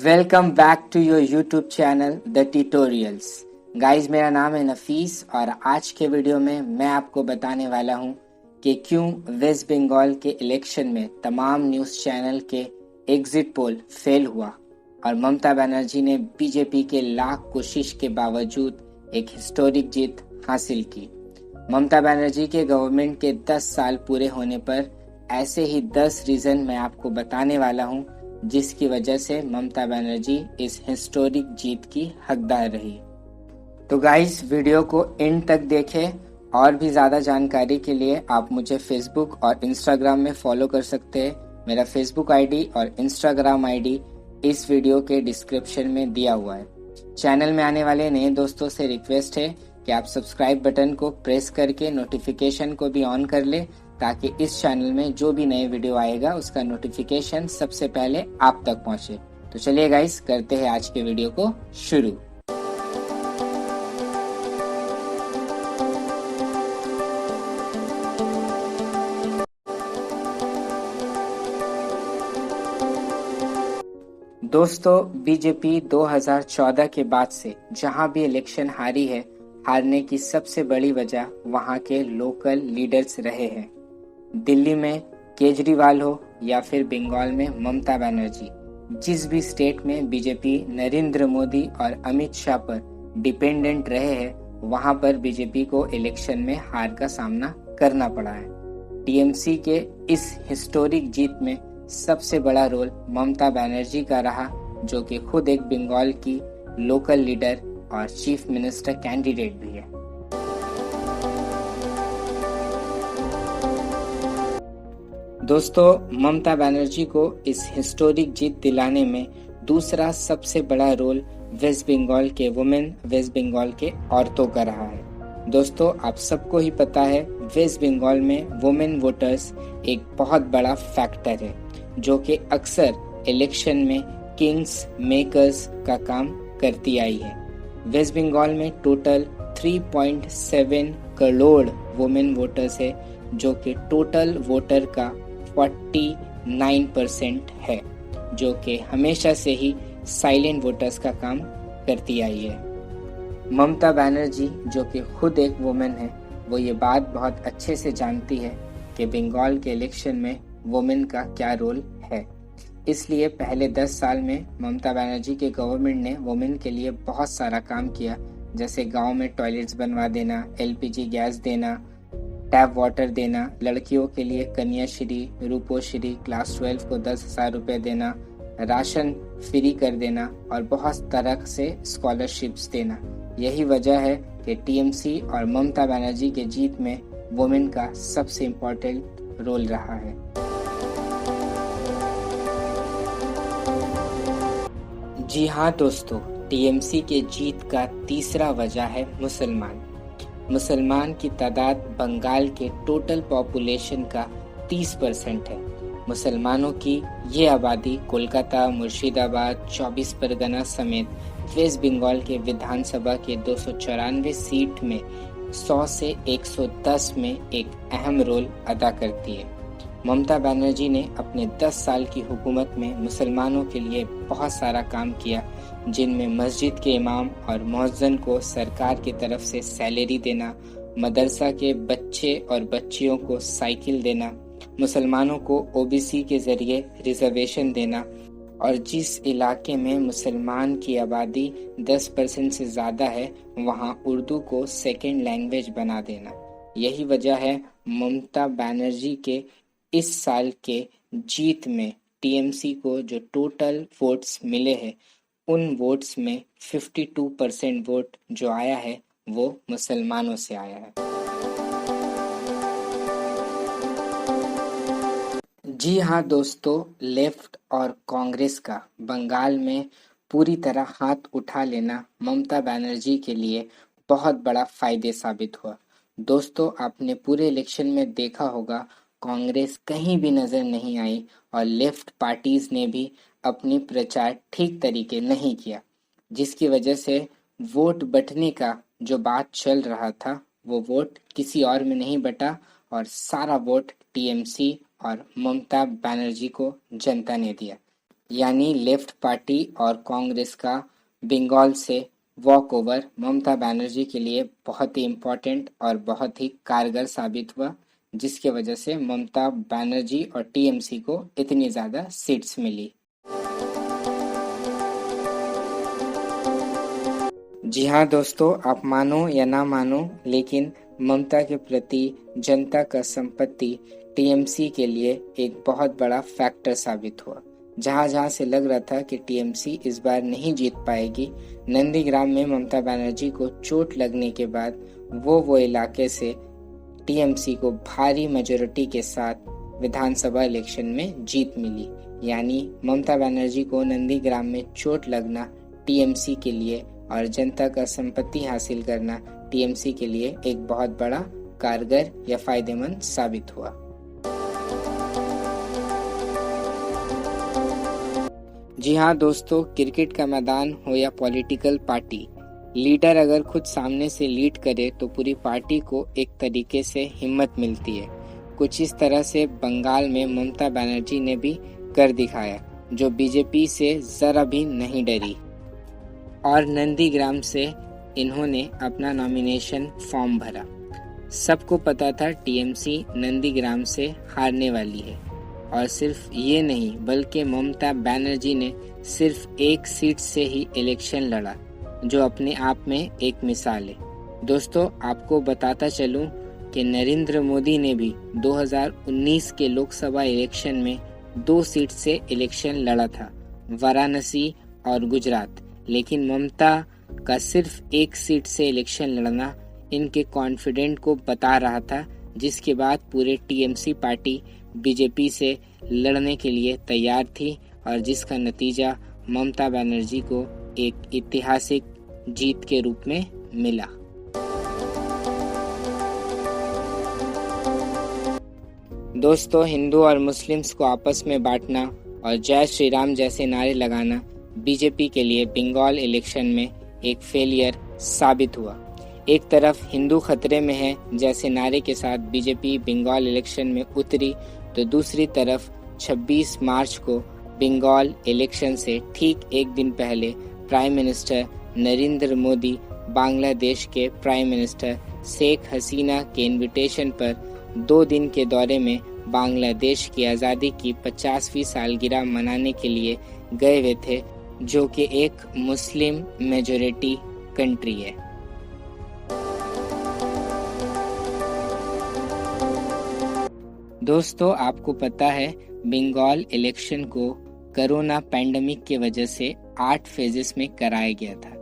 Welcome back to your YouTube channel the tutorials. Guys, मेरा नाम है नफीस और आज के वीडियो में मैं आपको बताने वाला हूं कि क्यों वेस्ट बंगाल के इलेक्शन में तमाम न्यूज़ चैनल के एग्जिट पोल फेल हुआ और ममता बनर्जी ने बीजेपी के लाख कोशिश के बावजूद एक हिस्टोरिक जीत हासिल की। ममता बनर्जी के गवर्नमेंट के 10 साल पूरे होने पर ऐसे ही 10 रीज़न मैं आपको बताने वाला हूं जिसकी वजह से ममता बनर्जी इस हिस्टोरिक जीत की हकदार रही। तो गाइस, वीडियो को एंड तक देखें। और भी ज़्यादा जानकारी के लिए आप मुझे फेसबुक और इंस्टाग्राम में फॉलो कर सकते हैं। मेरा फेसबुक आईडी और इंस्टाग्राम आईडी इस वीडियो के डिस्क्रिप्शन में दिया हुआ है। चैनल में आने वाले नए दोस्तों से रिक्वेस्ट है कि आप सब्सक्राइब बटन को प्रेस करके नोटिफिकेशन को भी ऑन कर ले ताकि इस चैनल में जो भी नए वीडियो आएगा उसका नोटिफिकेशन सबसे पहले आप तक पहुंचे। तो चलिए गाइस, करते हैं आज के वीडियो को शुरू। दोस्तों, बीजेपी 2014 के बाद से जहां भी इलेक्शन हारी है, हारने की सबसे बड़ी वजह वहां के लोकल लीडर्स रहे हैं। दिल्ली में केजरीवाल हो या फिर बंगाल में ममता बनर्जी, जिस भी स्टेट में बीजेपी नरेंद्र मोदी और अमित शाह पर डिपेंडेंट रहे हैं, वहां पर बीजेपी को इलेक्शन में हार का सामना करना पड़ा है। टीएमसी के इस हिस्टोरिक जीत में सबसे बड़ा रोल ममता बनर्जी का रहा, जो कि खुद एक बंगाल की लोकल लीडर और चीफ मिनिस्टर कैंडिडेट भी है। दोस्तों, ममता बनर्जी को इस हिस्टोरिक जीत दिलाने में दूसरा सबसे बड़ा रोल वेस्ट बंगाल के वुमेन, वेस्ट बंगाल के औरतों का रहा है। दोस्तों, आप सबको ही पता है वेस्ट बंगाल में वुमेन वोटर्स एक बहुत बड़ा फैक्टर है, जो कि अक्सर इलेक्शन में किंग्स मेकर्स का काम करती आई है। वेस्ट बंगाल में टोटल 3.7 करोड़ वुमेन वोटर्स है, जो कि टोटल वोटर का 49% है, जो कि हमेशा से ही साइलेंट वोटर्स का काम करती आई है। ममता बनर्जी, जो कि खुद एक वुमेन है, वो ये बात बहुत अच्छे से जानती है कि बंगाल के इलेक्शन में वुमेन का क्या रोल है। इसलिए पहले 10 साल में ममता बनर्जी के गवर्नमेंट ने वुमेन के लिए बहुत सारा काम किया, जैसे गांव में टॉयलेट्स बनवा देना, एलपीजी गैस देना, टैप वाटर देना, लड़कियों के लिए कन्याश्री, रूपोश्री, क्लास 12 को 10,000 रुपये देना, राशन फ्री कर देना और बहुत तरह से स्कॉलरशिप्स देना। यही वजह है कि टीएमसी और ममता बनर्जी के जीत में वुमेन का सबसे इम्पोर्टेंट रोल रहा है। जी हाँ दोस्तों, टीएमसी के जीत का तीसरा वजह है मुसलमान की तादाद बंगाल के टोटल पॉपुलेशन का 30% है। मुसलमानों की ये आबादी कोलकाता, मुर्शिदाबाद, 24 परगना समेत वेस्ट बंगाल के विधानसभा के 294 सीट में 100 से 110 में एक अहम रोल अदा करती है। ममता बनर्जी ने अपने 10 साल की हुकूमत में मुसलमानों के लिए बहुत सारा काम किया, जिनमें मस्जिद के इमाम और मुअज्जिन को सरकार की तरफ से सैलरी देना, मदरसा के बच्चे और बच्चियों को साइकिल देना, मुसलमानों को ओबीसी के जरिए रिजर्वेशन देना और जिस इलाके में मुसलमान की आबादी 10% से ज़्यादा है, वहाँ उर्दू को सेकेंड लैंग्वेज बना देना। यही वजह है ममता बनर्जी के इस साल के जीत में टीएमसी को जो टोटल वोट्स मिले हैं, उन वोट्स में 52% वोट जो आया है वो मुसलमानों से आया है। जी हाँ दोस्तों, लेफ्ट और कांग्रेस का बंगाल में पूरी तरह हाथ उठा लेना ममता बनर्जी के लिए बहुत बड़ा फायदे साबित हुआ। दोस्तों, आपने पूरे इलेक्शन में देखा होगा, कांग्रेस कहीं भी नजर नहीं आई और लेफ्ट पार्टीज ने भी अपनी प्रचार ठीक तरीके नहीं किया, जिसकी वजह से वोट बंटने का जो बात चल रहा था वो वोट किसी और में नहीं बटा और सारा वोट टीएमसी और ममता बनर्जी को जनता ने दिया। यानी लेफ्ट पार्टी और कांग्रेस का बंगाल से वॉक ओवर ममता बनर्जी के लिए बहुत ही इम्पोर्टेंट और बहुत ही कारगर साबित हुआ, जिसके वजह से ममता बनर्जी और टीएमसी को इतनी ज़्यादा सीट्स मिली। जी हाँ दोस्तों, आप मानो या ना मानो, लेकिन ममता के प्रति जनता का संपत्ति टीएमसी के लिए एक बहुत बड़ा फैक्टर साबित हुआ। जहाँ जहाँ से लग रहा था कि टीएमसी इस बार नहीं जीत पाएगी, नंदीग्राम में ममता बनर्जी को चोट लगने के बाद वो इलाके से टीएमसी को भारी मेजोरिटी के साथ विधानसभा इलेक्शन में जीत मिली। यानी ममता बनर्जी को नंदीग्राम में चोट लगना टीएमसी के लिए और जनता का संपत्ति हासिल करना टीएमसी के लिए एक बहुत बड़ा कारगर या फायदेमंद साबित हुआ। जी हाँ दोस्तों, क्रिकेट का मैदान हो या पॉलिटिकल पार्टी, लीडर अगर खुद सामने से लीड करे तो पूरी पार्टी को एक तरीके से हिम्मत मिलती है। कुछ इस तरह से बंगाल में ममता बनर्जी ने भी कर दिखाया, जो बीजेपी से जरा भी नहीं डरी और नंदीग्राम से इन्होंने अपना नॉमिनेशन फॉर्म भरा। सबको पता था टीएमसी नंदीग्राम से हारने वाली है, और सिर्फ ये नहीं बल्कि ममता बनर्जी ने सिर्फ एक सीट से ही इलेक्शन लड़ा, जो अपने आप में एक मिसाल है। दोस्तों, आपको बताता चलूं कि नरेंद्र मोदी ने भी 2019 के लोकसभा इलेक्शन में 2 सीट से इलेक्शन लड़ा था, वाराणसी और गुजरात, लेकिन ममता का सिर्फ एक सीट से इलेक्शन लड़ना इनके कॉन्फिडेंट को बता रहा था, जिसके बाद पूरे टीएमसी पार्टी बीजेपी से लड़ने के लिए तैयार थी और जिसका नतीजा ममता बनर्जी को एक ऐतिहासिक जीत के रूप में मिला। दोस्तों, हिंदू और मुस्लिम्स को आपस में बांटना और जय श्री राम जैसे नारे लगाना बीजेपी के लिए बंगाल इलेक्शन में एक फेलियर साबित हुआ। एक तरफ हिंदू खतरे में है जैसे नारे के साथ बीजेपी बंगाल इलेक्शन में उतरी, तो दूसरी तरफ 26 मार्च को बंगाल इलेक्शन से ठीक एक दिन पहले प्राइम मिनिस्टर नरेंद्र मोदी बांग्लादेश के प्राइम मिनिस्टर शेख हसीना के इनविटेशन पर 2 दिन के दौरे में बांग्लादेश की आज़ादी की 50वीं सालगिरह मनाने के लिए गए हुए थे, जो कि एक मुस्लिम मेजॉरिटी कंट्री है। दोस्तों, आपको पता है बंगाल इलेक्शन को कोरोना पैंडेमिक की वजह से 8 फेजेस में कराया गया था,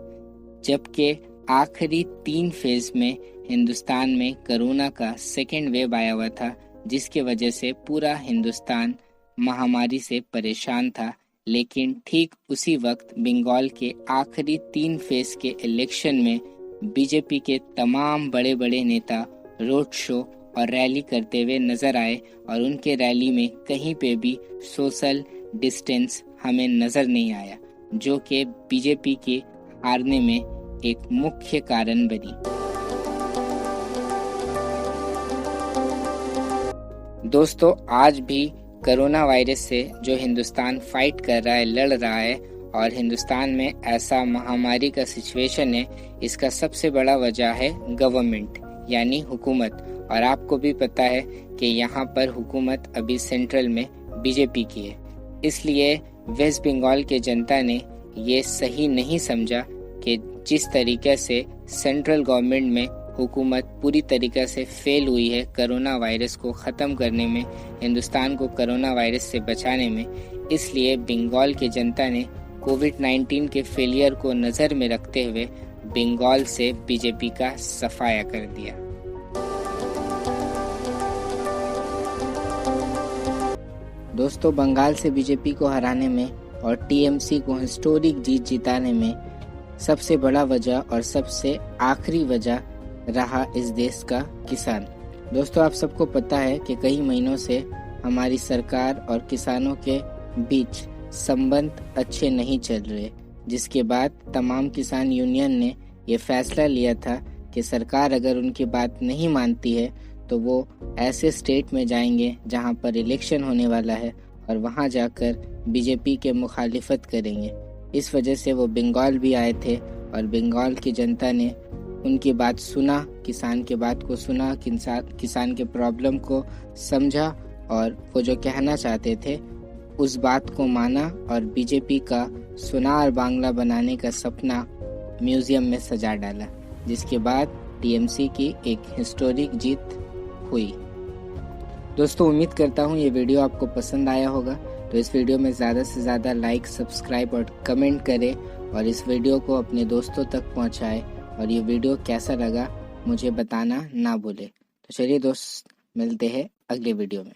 जबकि आखिरी 3 फेज में हिंदुस्तान में कोरोना का सेकेंड वेव आया हुआ था, जिसके वजह से पूरा हिंदुस्तान महामारी से परेशान था। लेकिन ठीक उसी वक्त बंगाल के आखिरी 3 फेज के इलेक्शन में बीजेपी के तमाम बड़े बड़े नेता रोड शो और रैली करते हुए नजर आए, और उनके रैली में कहीं पे भी सोशल डिस्टेंस हमें नजर नहीं आया, जो कि बीजेपी के हारने में एक मुख्य कारण बनी। दोस्तों, आज भी कोरोना वायरस से जो हिंदुस्तान फाइट कर रहा है, लड़ रहा है, और हिंदुस्तान में ऐसा महामारी का सिचुएशन है, इसका सबसे बड़ा वजह है गवर्नमेंट यानी हुकूमत। और आपको भी पता है कि यहाँ पर हुकूमत अभी सेंट्रल में बीजेपी की है, इसलिए वेस्ट बंगाल के जनता ने ये सही नहीं समझा कि जिस तरीके से सेंट्रल गवर्नमेंट में हुकूमत पूरी तरीके से फेल हुई है कोरोना वायरस को ख़त्म करने में, हिंदुस्तान को कोरोना वायरस से बचाने में, इसलिए बंगाल के जनता ने कोविड-19 के फेलियर को नज़र में रखते हुए बंगाल से बीजेपी का सफाया कर दिया। दोस्तों, बंगाल से बीजेपी को हराने में और टीएमसी को हिस्टोरिक जीत जिताने में सबसे बड़ा वजह और सबसे आखिरी वजह रहा इस देश का किसान। दोस्तों, आप सबको पता है कि कई महीनों से हमारी सरकार और किसानों के बीच संबंध अच्छे नहीं चल रहे, जिसके बाद तमाम किसान यूनियन ने ये फैसला लिया था कि सरकार अगर उनकी बात नहीं मानती है तो वो ऐसे स्टेट में जाएंगे जहां पर इलेक्शन होने वाला है और वहाँ जाकर बीजेपी के मुखालिफत करेंगे। इस वजह से वो बंगाल भी आए थे और बंगाल की जनता ने उनकी बात सुना, किसान के बात को सुना, किसान के प्रॉब्लम को समझा और वो जो कहना चाहते थे उस बात को माना और बीजेपी का सोनार बांग्ला बनाने का सपना म्यूजियम में सजा डाला, जिसके बाद टीएमसी की एक हिस्टोरिक जीत हुई। दोस्तों, उम्मीद करता हूँ ये वीडियो आपको पसंद आया होगा, तो इस वीडियो में ज़्यादा से ज़्यादा लाइक, सब्सक्राइब और कमेंट करें और इस वीडियो को अपने दोस्तों तक पहुँचाएं और ये वीडियो कैसा लगा मुझे बताना ना भूलें। तो चलिए दोस्त, मिलते हैं अगले वीडियो में।